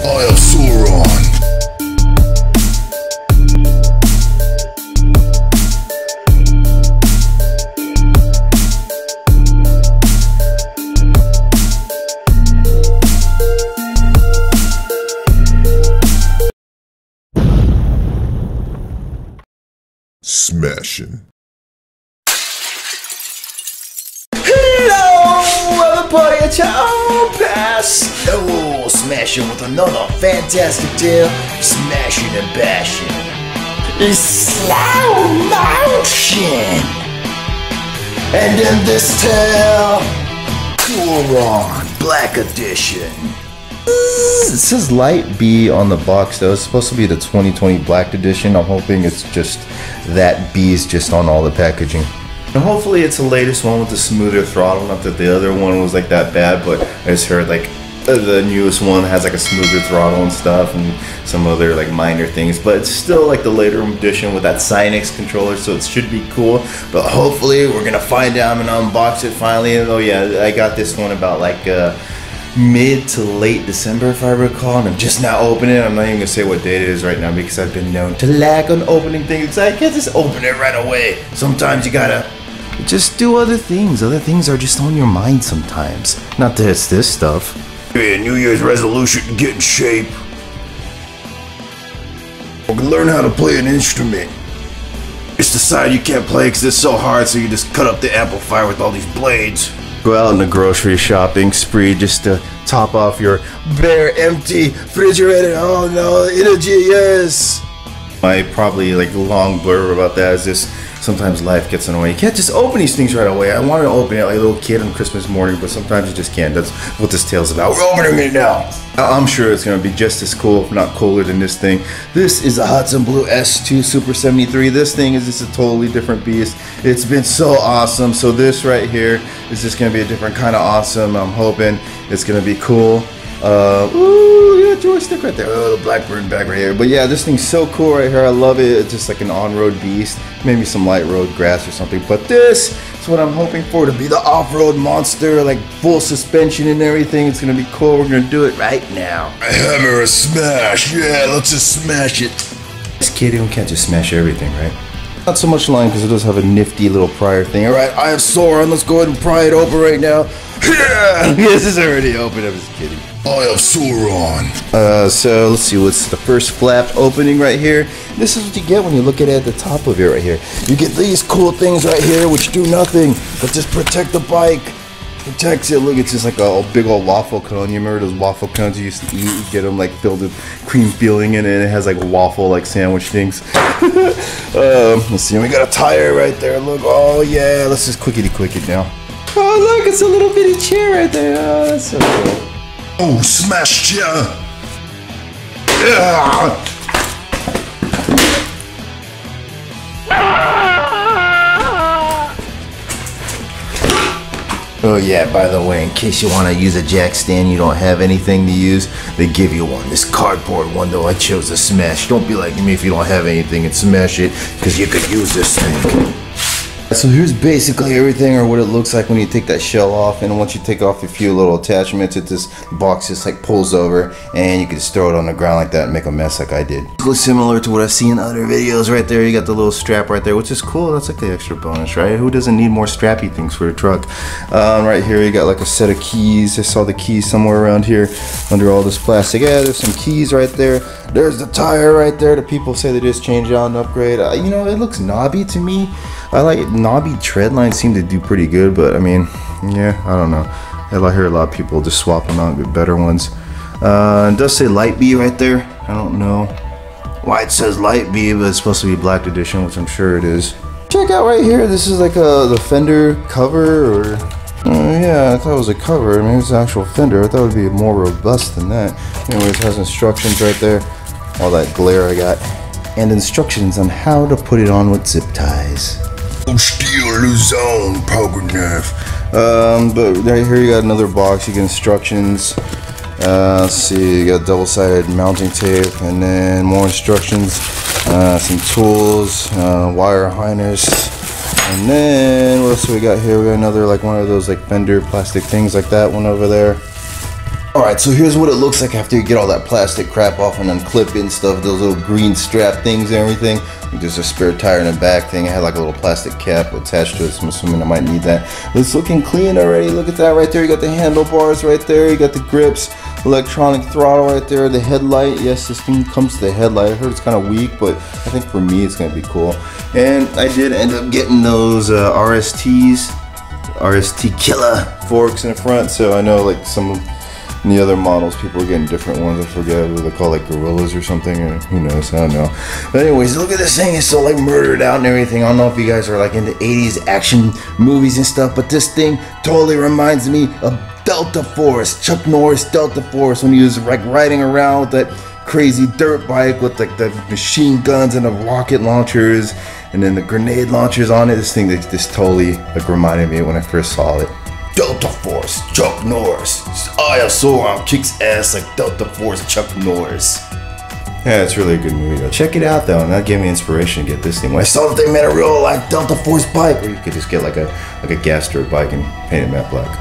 I am Surron. Smashing. Hello, everybody, it's your pass. Oh, smashing with another fantastic tale, smashing and bashing. Slow motion. And in this tale, Surron Black Edition. It says Light B on the box though. It's supposed to be the 2020 Black Edition. I'm hoping it's just that B is just on all the packaging. And hopefully it's the latest one with the smoother throttle. Not that the other one was like that bad, but I just heard like the newest one has like a smoother throttle and stuff and some other like minor things. But it's still like the later edition with that X controller, so it should be cool. But hopefully we're gonna find out and unbox it finally. And oh yeah, I got this one about like mid to late December if I recall, and I'm just now opening it. I'm not even gonna say what date it is right now because I've been known to lag on opening things. I can't just open it right away. Sometimes you gotta just do other things. Other things are just on your mind sometimes. Not that it's this stuff. Yeah, New Year's resolution, get in shape. Learn how to play an instrument. Just decide you can't play because it's so hard, so you just cut up the amplifier with all these blades. Go out in the grocery shopping spree just to top off your bare empty refrigerator. Oh no, energy, yes. My probably like long blurb about that is just sometimes life gets in the way. You can't just open these things right away. I wanted to open it like a little kid on Christmas morning, but sometimes you just can't. That's what this tale's about. We're opening it now. I'm sure it's gonna be just as cool, if not cooler than this thing. This is a Hudson Blue S2 Super 73. This thing is just a totally different beast. It's been so awesome. So this right here is just gonna be a different kind of awesome. I'm hoping it's gonna be cool. Ooh, you got a joystick right there. Oh, the Blackburn bag right here. But yeah, this thing's so cool right here. I love it. It's just like an on-road beast. Maybe some light road grass or something. But this is what I'm hoping for, to be the off-road monster, like full suspension and everything. It's gonna be cool. We're gonna do it right now. Hammer a smash. Yeah, let's just smash it. Just kidding. We can't just smash everything, right? Not so much line because it does have a nifty little prior thing. All right, I have Surron. Let's go ahead and pry it open right now. Yeah, this is already open. I'm just kidding. I have Surron. So let's see what's the first flap opening right here. This is what you get when you look at it at the top of it right here. You get these cool things right here which do nothing but just protect the bike. Protects it. Look, it's just like a big old waffle cone. You remember those waffle cones you used to eat? You get them like filled with cream filling in it, and it has like waffle like sandwich things. Let's see, we got a tire right there. Look, oh yeah, let's just quickity quick it now. Oh look, it's a little bitty chair right there. Oh, that's so cool. Oh, smash ya! Yeah. Oh yeah, by the way, in case you want to use a jack stand, you don't have anything to use, they give you one. This cardboard one though, I chose to smash. Don't be like me if you don't have anything and smash it, because you could use this thing. So here's basically everything, or what it looks like when you take that shell off. And once you take off a few little attachments, it this box just like pulls over, and you can just throw it on the ground like that and make a mess like I did. It looks similar to what I've seen in other videos right there. You got the little strap right there, which is cool. That's like the extra bonus, right? Who doesn't need more strappy things for a truck? Right here you got like a set of keys. I saw the keys somewhere around here under all this plastic. Yeah, there's some keys right there. There's the tire right there. The people say they just change out and upgrade. You know, it looks knobby to me. I like it. Knobby tread lines seem to do pretty good, but I mean, yeah, I don't know. I hear a lot of people just swap them out and get better ones. It does say Light B right there. I don't know why it says Light B, but it's supposed to be Black Edition, which I'm sure it is. Check out right here. This is like the fender cover, or yeah, I thought it was a cover. I mean, it's an actual fender. I thought it would be more robust than that. Anyways, it has instructions right there. All that glare I got, and instructions on how to put it on with zip ties. Steal Luzon, Pogonev. But right here you got another box. You get instructions. Let's see, you got double-sided mounting tape, and then more instructions. Some tools, wire harness, and then what else do we got here? We got another like one of those like fender plastic things like that one over there. Alright, so here's what it looks like after you get all that plastic crap off and unclip it and stuff, those little green strap things and everything. There's a spare tire in the back thing. I had like a little plastic cap attached to it, so I'm assuming I might need that. But it's looking clean already. Look at that right there. You got the handlebars right there. You got the grips, electronic throttle right there, the headlight. Yes, this thing comes to the headlight. I heard it's kind of weak, but I think for me it's going to be cool. And I did end up getting those RST Killer forks in the front, so I know like some in the other models, people are getting different ones. I forget what they're called, like gorillas or something, or who knows, I don't know. But anyways, look at this thing, it's so like murdered out and everything. I don't know if you guys are like into 80s action movies and stuff, but this thing totally reminds me of Delta Force, Chuck Norris Delta Force, when he was like riding around with that crazy dirt bike with like the machine guns and the rocket launchers and then the grenade launchers on it. This thing that just totally like reminded me when I first saw it. Delta Force, Chuck Norris. I am sur-ron kicks ass like Delta Force, Chuck Norris. Yeah, it's really a good movie though. Check it out though, and that gave me inspiration to get this thing. When I saw that they made a real like Delta Force bike, or you could just get like a gas dirt bike and paint it matte black.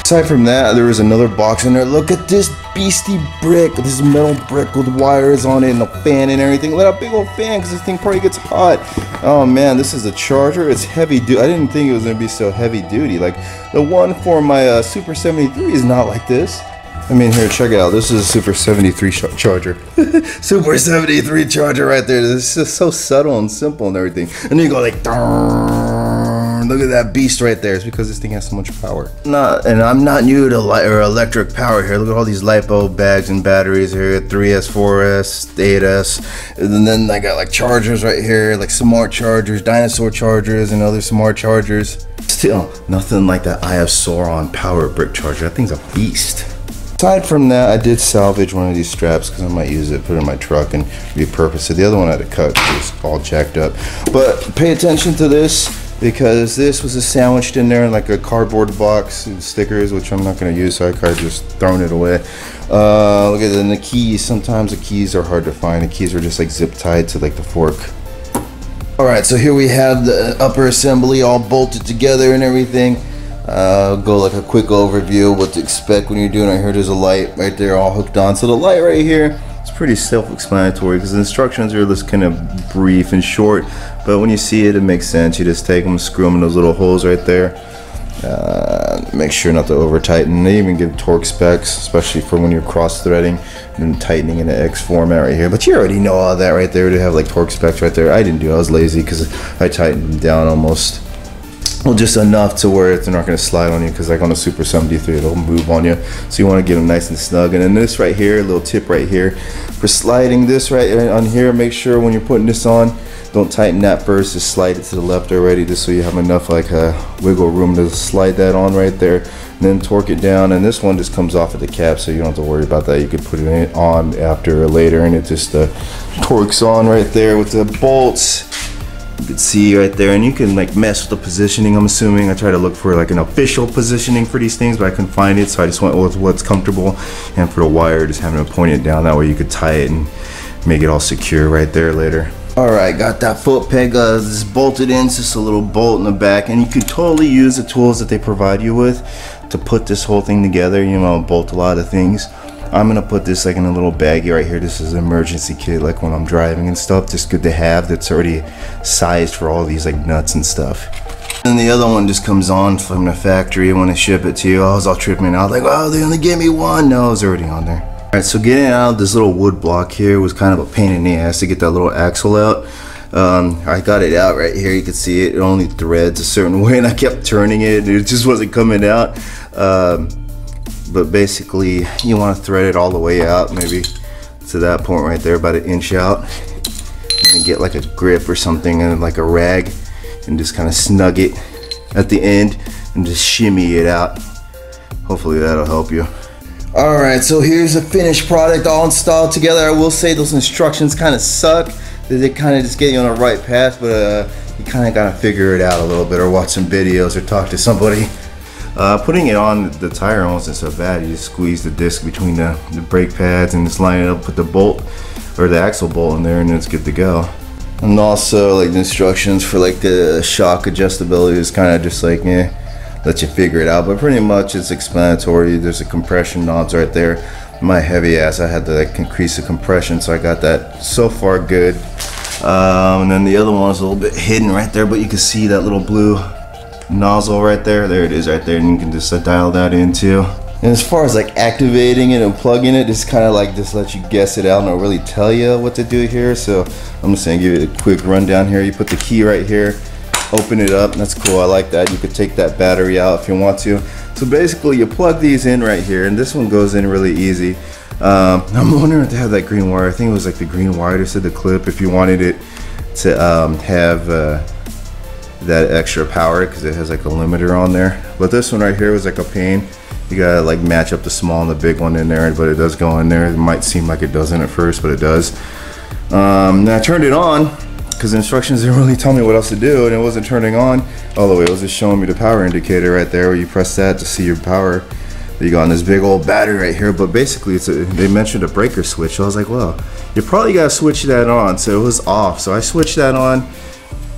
Aside from that, there was another box in there. Look at this beastie brick, this metal brick with wires on it and a fan and everything. Let out a big old fan because this thing probably gets hot. Oh man, this is a charger. It's heavy duty. I didn't think it was going to be so heavy duty. Like the one for my Super 73 is not like this. I mean, here, check it out. This is a Super 73 charger. Super 73 charger right there. This is just so subtle and simple and everything. And then you go like, look at that beast right there. It's because this thing has so much power. And I'm not new to electric power here. Look at all these LiPo bags and batteries here. 3S, 4S, 8S. And then I got like chargers right here, like smart chargers, dinosaur chargers, and other smart chargers. Still, nothing like that sur-ron power brick charger. That thing's a beast. Aside from that, I did salvage one of these straps because I might use it, put it in my truck and repurpose it. The other one I had to cut because it's all jacked up. But pay attention to this because this was sandwiched in there in like a cardboard box with stickers, which I'm not going to use, so I kind of just thrown it away. Look at the keys. Sometimes the keys are hard to find. The keys are just like zip tied to like the fork. Alright, so here we have the upper assembly all bolted together and everything. Go like a quick overview of what to expect when you're doing it. Here, there's a light right there all hooked on. So the light right here, it's pretty self-explanatory because the instructions are just kind of brief and short, but when you see it, it makes sense. You just take them, screw them in those little holes right there. Make sure not to over tighten. They even give torque specs, especially for when you're cross threading and then tightening in the X format right here. But you already know all that right there. To have like torque specs right there. I didn't do it. I was lazy because I tightened them down almost. Well, just enough to where they're not going to slide on you, because like on a Super 73 it'll move on you, so you want to get them nice and snug. And then this right here, a little tip right here for sliding this right on here, make sure when you're putting this on, don't tighten that first, just slide it to the left already, just so you have enough like wiggle room to slide that on right there, and then torque it down. And this one just comes off at the cap, so you don't have to worry about that. You could put it on after or later, and it just torques on right there with the bolts. You can see right there, and you can like mess with the positioning. I'm assuming I try to look for like an official positioning for these things, but I couldn't find it, so I just went with what's comfortable. And for the wire, just having to point it down, that way you could tie it and make it all secure right there later. Alright, got that foot peg just bolted in. It's just a little bolt in the back, and you can totally use the tools that they provide you with to put this whole thing together. You know, bolt a lot of things. I'm gonna put this like in a little baggie right here. This is an emergency kit, like when I'm driving and stuff. Just good to have. That's already sized for all these like nuts and stuff. And the other one just comes on from the factory when they ship it to you. I was all tripping out like, oh, they only gave me one. No, it's already on there. Alright, so getting out this little wood block here was kind of a pain in the ass to get that little axle out. I got it out right here. You can see it. It only threads a certain way, and I kept turning it. It just wasn't coming out. But basically, you want to thread it all the way out, maybe to that point right there, about 1 inch out. And get like a grip or something and like a rag, and just kind of snug it at the end and just shimmy it out. Hopefully that'll help you. Alright, so here's the finished product all installed together. I will say those instructions kind of suck. They kind of just get you on the right path, but you kind of got to figure it out a little bit, or watch some videos or talk to somebody. Putting it on the tire wasn't so bad. You just squeeze the disc between the brake pads and just line it up with the bolt or the axle bolt in there, and it's good to go. And also like the instructions for like the shock adjustability is kind of just like let you figure it out, but pretty much it's explanatory. There's a compression knobs right there. My heavy ass, I had to like increase the compression, so I got that so far good. And then the other one is a little bit hidden right there, but you can see that little blue nozzle right there. There it is right there, and you can just dial that in too. And as far as like activating it and plugging it, it's kind of like just let you guess it out and don't really tell you what to do here. So I'm just gonna give it a quick rundown here. You put the key right here, open it up. That's cool, I like that. You could take that battery out if you want to. So basically you plug these in right here, and this one goes in really easy. I'm wondering if they have that green wire. I think it was like the green wire to set the clip if you wanted it to have that extra power, because it has like a limiter on there. But this one right here was like a pain. You gotta like match up the small and the big one in there, but it does go in there. It might seem like it doesn't at first, but it does. Now I turned it on because the instructions didn't really tell me what else to do, and it wasn't turning on all the way. It was just showing me the power indicator right there, where you press that to see your power. You got on this big old battery right here, but basically they mentioned a breaker switch. So I was like, well, you probably gotta switch that on. So it was off, so I switched that on,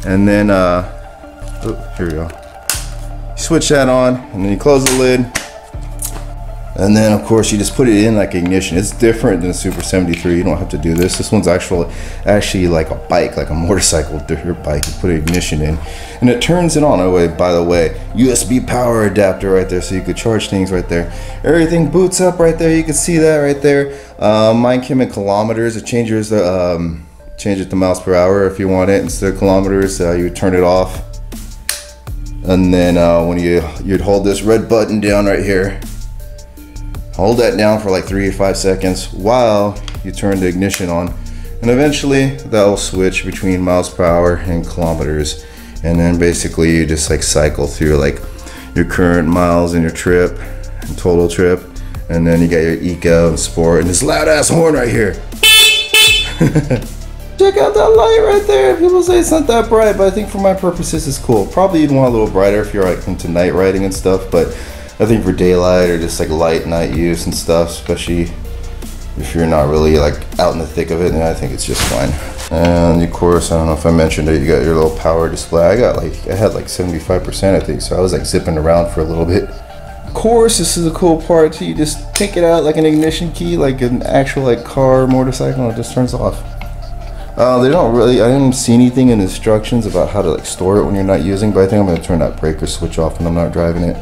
and then oh, here we go. You switch that on, and then you close the lid, and then of course you just put it in like ignition. It's different than a Super 73. You don't have to do this. This one's actually like a bike, like a motorcycle dirt bike. You put ignition in, and it turns it on. Oh wait, by the way, USB power adapter right there, so you could charge things right there. Everything boots up right there. You can see that right there. Mine came in kilometers. It changes the change it to miles per hour if you want it instead of kilometers. You would turn it off, and then when you'd hold this red button down right here. Hold that down for like 3 or 5 seconds while you turn the ignition on, and eventually that will switch between miles per hour and kilometers. And then basically you just like cycle through like your current miles and your trip and total trip, and then you got your eco and sport and this loud ass horn right here. Check out that light right there. People say it's not that bright, but I think for my purposes it's cool. Probably you'd want a little brighter if you're like into night riding and stuff, but I think for daylight or just like light night use and stuff, especially if you're not really like out in the thick of it, then I think it's just fine. And of course, I don't know if I mentioned it, you got your little power display. I had like 75% I think, so I was like zipping around for a little bit. Of course, this is a cool part too. You just take it out like an ignition key, like an actual like car or motorcycle, and it just turns off. They don't really, I didn't see anything in the instructions about how to like store it when you're not using, but I think I'm gonna turn that breaker switch off when I'm not driving it.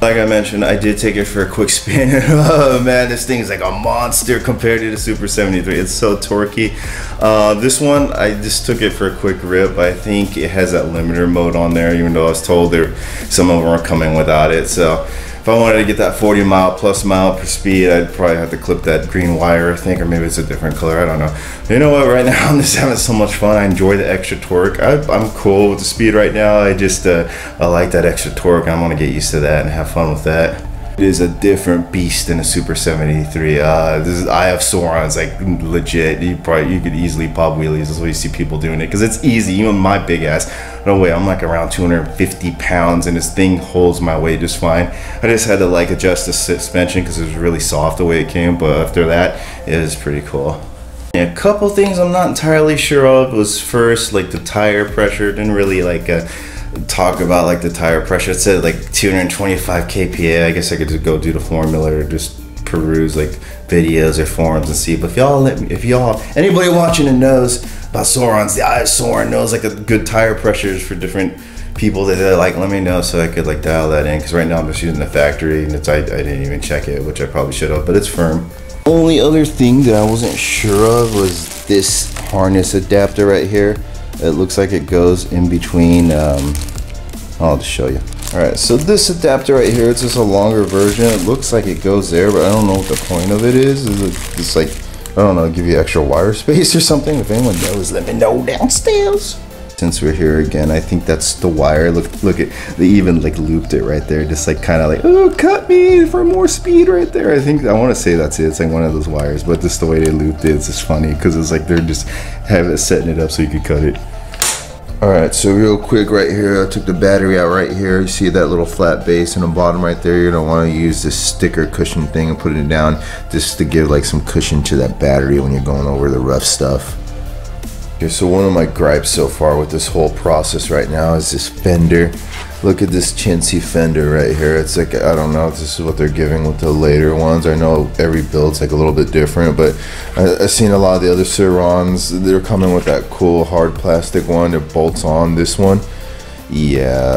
Like I mentioned, I did take it for a quick spin. Oh man, this thing is like a monster compared to the Super 73. It's so torquey. This one, I just took it for a quick rip. I think it has that limiter mode on there, even though I was told some of them are coming without it. So if I wanted to get that 40 mile plus mile per speed, I'd probably have to clip that green wire, I think, or maybe it's a different color, I don't know. You know what, right now I'm just having so much fun. I enjoy the extra torque. I'm cool with the speed right now. I just, I like that extra torque. I want to get used to that and have fun with that. It is a different beast than a Super 73. I have Surrons, like legit. You could easily pop wheelies. That's why you see people doing it, because it's easy. Even my big ass, no way, I'm like around 250 pounds, and this thing holds my weight just fine. I just had to like adjust the suspension because it was really soft the way it came, but after that, it is pretty cool. And a couple things I'm not entirely sure of was first like the tire pressure. Didn't really like talk about like the tire pressure. It said like 225 kPa. I guess I could just go do the formula or just peruse like videos or forums and see. But if y'all anybody watching and knows about Surrons, the Eye of Surron knows like a good tire pressures for different people that they're like, let me know so I could like dial that in, because right now I'm just using the factory and I didn't even check it, which I probably should have, but it's firm. Only other thing that I wasn't sure of was this harness adapter right here. It looks like it goes in between, I'll just show you. Alright, so this adapter right here, it's just a longer version. It looks like it goes there, but I don't know what the point of it is. Is it just like, I don't know, give you extra wire space or something? If anyone knows, let me know downstairs. Since we're here again, I think that's the wire. Look at, they even like looped it right there, just like kind of like, oh, cut me for more speed right there. I want to say that's it. It's like one of those wires, but just the way they looped it, it's just funny because it's like they're just setting it up so you could cut it. All right, so real quick right here, I took the battery out right here. You see that little flat base in the bottom right there? You're gonna wanna use this sticker cushion thing and put it down just to give like some cushion to that battery when you're going over the rough stuff. Okay, so one of my gripes so far with this whole process right now is this fender. Look at this chintzy fender right here. It's like, I don't know if this is what they're giving with the later ones. I know every build's like a little bit different, but I've seen a lot of the other Surrons. They're coming with that cool hard plastic one that bolts on. This one, yeah,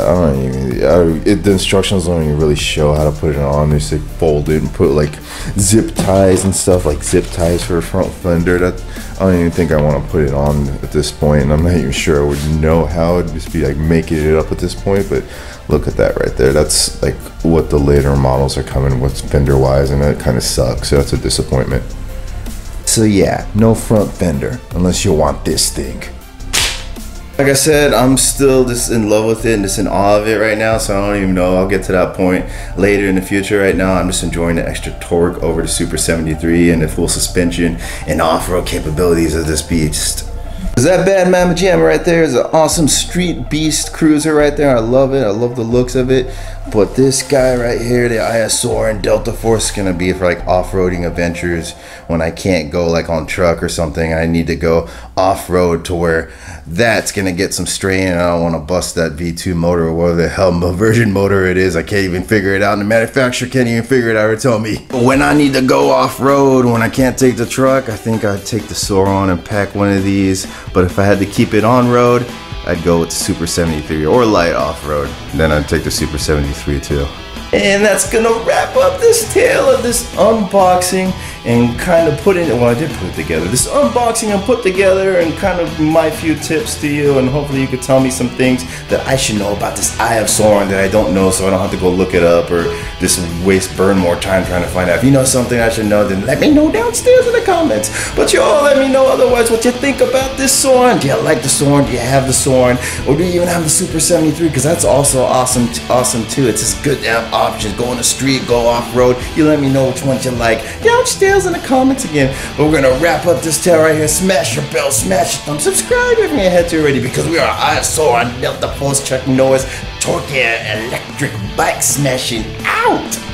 the instructions don't even really show how to put it on. They say fold it and put like zip ties and stuff, like zip ties for a front fender. I don't even think I want to put it on at this point, and I'm not even sure I would know how. It'd just be like making it up at this point. But look at that right there. That's like what the later models are coming with fender wise, and that kind of sucks. So that's a disappointment. So yeah, no front fender unless you want this thing. Like I said, I'm still just in love with it and just in awe of it right now, so I don't even know. I'll get to that point later in the future. Right now, I'm just enjoying the extra torque over the Super 73 and the full suspension and off-road capabilities of this beast. Is that Bad Mama Jamma right there? Is an awesome street beast cruiser right there. I love it. I love the looks of it. But this guy right here, the ISR and Delta Force, is gonna be for like off-roading adventures when I can't go like on truck or something. I need to go off-road to where that's gonna get some strain, and I don't want to bust that V2 motor or whatever the hell version motor it is. I can't even figure it out, and the manufacturer can't even figure it out or tell me. But when I need to go off-road, when I can't take the truck, I think I'd take the Surron and pack one of these. But if I had to keep it on road, I'd go with the Super 73 or light off-road. Then I'd take the Super 73 too. And that's gonna wrap up this tale of this unboxing and kind of put in, well, I did put it together. This unboxing and put together and kind of my few tips to you, and hopefully you could tell me some things that I should know about this Eye of Sauron that I don't know, so I don't have to go look it up or just burn more time trying to find out. If you know something I should know, then let me know downstairs in the comments. But you all let me know otherwise what you think about this Sauron. Do you like the Sauron? Do you have the Sauron? Or do you even have the Super 73? Because that's also awesome too. It's just good to have options. Go on the street, go off-road. You let me know which ones you like downstairs in the comments again. But we're gonna wrap up this tale right here. Smash your bell, smash your thumb, subscribe if you're ahead to already, because we are Eye of Sauron, Delta Force, Chuck Norris, Torque Electric Bike Smashing out.